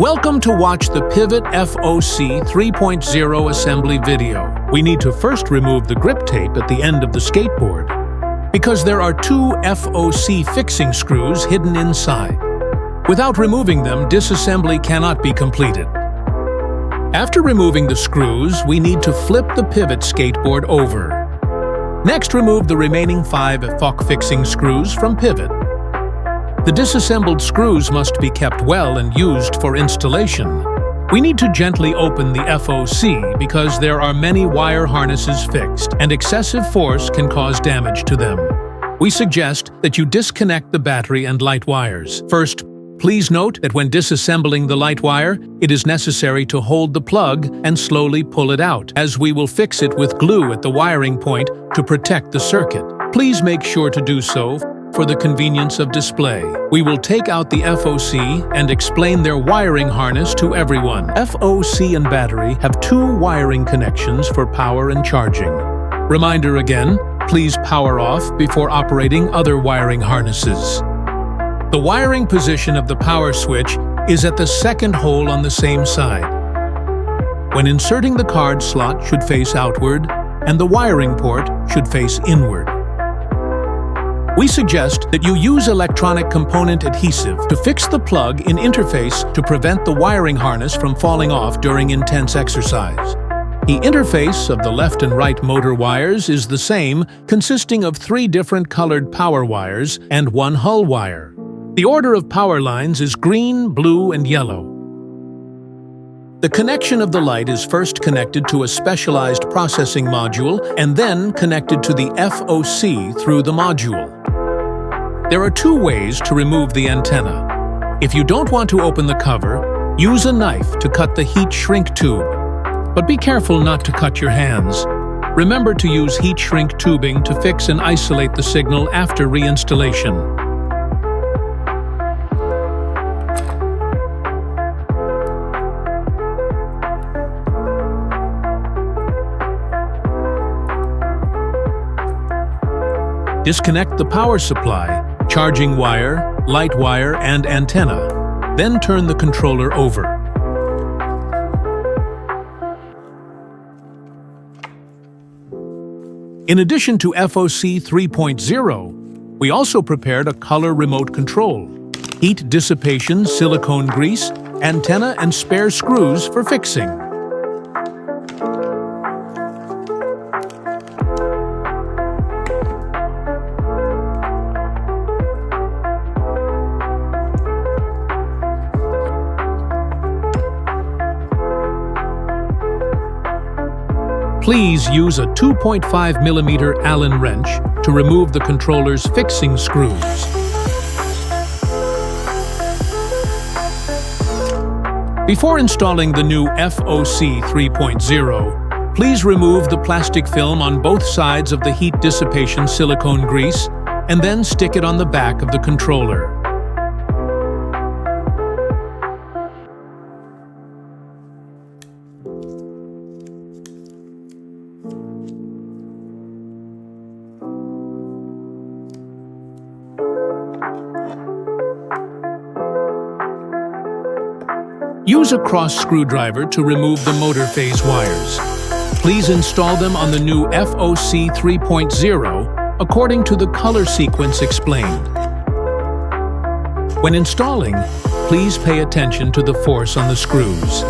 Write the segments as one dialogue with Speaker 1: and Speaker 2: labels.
Speaker 1: Welcome to watch the Pivot FOC 3.0 assembly video. We need to first remove the grip tape at the end of the skateboard, because there are two FOC fixing screws hidden inside. Without removing them, disassembly cannot be completed. After removing the screws, we need to flip the Pivot skateboard over. Next, remove the remaining 5 FOC fixing screws from Pivot. The disassembled screws must be kept well and used for installation. We need to gently open the FOC because there are many wire harnesses fixed, and excessive force can cause damage to them. We suggest that you disconnect the battery and light wires. First, please note that when disassembling the light wire, it is necessary to hold the plug and slowly pull it out, as we will fix it with glue at the wiring point to protect the circuit. Please make sure to do so for the convenience of display. We will take out the FOC and explain their wiring harness to everyone. FOC and battery have 2 wiring connections for power and charging. Reminder again, please power off before operating other wiring harnesses. The wiring position of the power switch is at the second hole on the same side. When inserting the card slot should face outward, and the wiring port should face inward. We suggest that you use electronic component adhesive to fix the plug in interface to prevent the wiring harness from falling off during intense exercise. The interface of the left and right motor wires is the same, consisting of 3 different colored power wires and 1 hull wire. The order of power lines is green, blue, and yellow. The connection of the light is first connected to a specialized processing module and then connected to the FOC through the module. There are 2 ways to remove the antenna. If you don't want to open the cover, use a knife to cut the heat shrink tube. But be careful not to cut your hands. Remember to use heat shrink tubing to fix and isolate the signal after reinstallation. Disconnect the power supply, charging wire, light wire, and antenna. Then turn the controller over. In addition to FOC 3.0, we also prepared a color remote control, heat dissipation silicone grease, antenna and spare screws for fixing. Please use a 2.5mm Allen wrench to remove the controller's fixing screws. Before installing the new FOC 3.0, please remove the plastic film on both sides of the heat dissipation silicone grease and then stick it on the back of the controller. Use a cross screwdriver to remove the motor phase wires. Please install them on the new FOC 3.0 according to the color sequence explained. When installing, please pay attention to the force on the screws.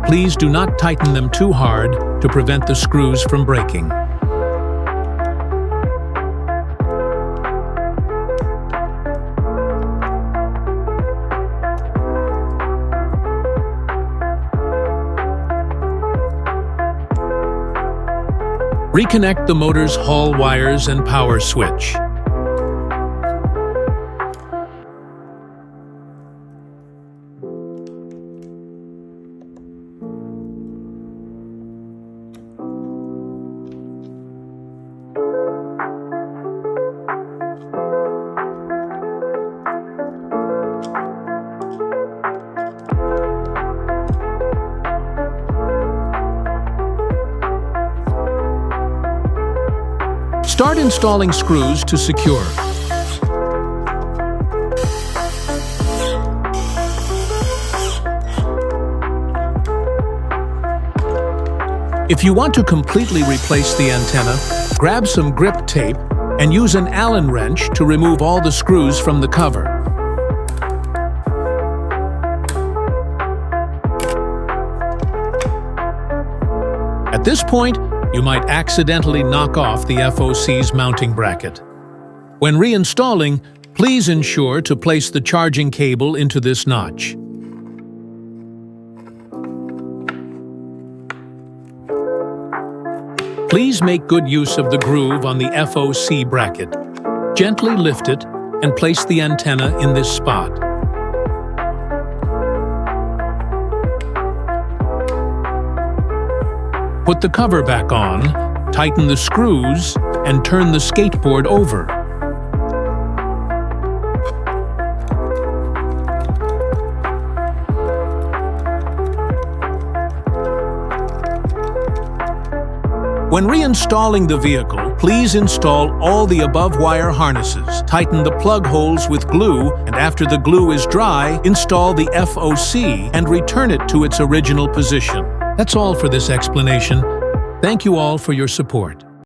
Speaker 1: Please do not tighten them too hard to prevent the screws from breaking. Reconnect the motor's hall wires and power switch. Start installing screws to secure. If you want to completely replace the antenna, grab some grip tape and use an Allen wrench to remove all the screws from the cover. At this point, you might accidentally knock off the FOC's mounting bracket. When reinstalling, please ensure to place the charging cable into this notch. Please make good use of the groove on the FOC bracket. Gently lift it and place the antenna in this spot. Put the cover back on, tighten the screws, and turn the skateboard over. When reinstalling the vehicle, please install all the above wire harnesses. Tighten the plug holes with glue, and after the glue is dry, install the FOC and return it to its original position. That's all for this explanation. Thank you all for your support.